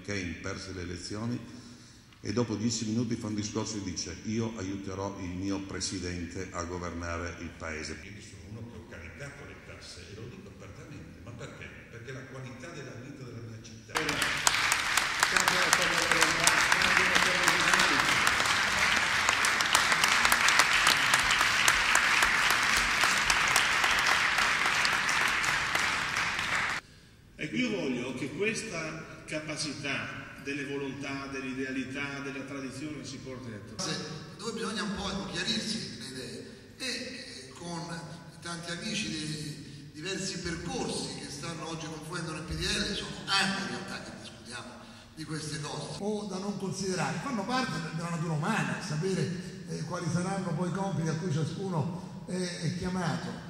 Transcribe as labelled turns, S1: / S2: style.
S1: McCain perse le elezioni e dopo 10 minuti fa un discorso e dice: io aiuterò il mio presidente a governare il paese. Quindi sono uno che ho caricato le tasse e lo dico apertamente. Ma perché? Perché la qualità della vita della mia città.
S2: Ecco, io voglio che questa capacità delle volontà, dell'idealità, della tradizione si porti dentro.
S3: Dove bisogna un po' chiarirsi le idee e con tanti amici di diversi percorsi che stanno oggi confluendo nel PDL, sono anni in realtà che discutiamo di queste cose. O da non considerare, fanno parte della natura umana, sapere quali saranno poi i compiti a cui ciascuno è chiamato.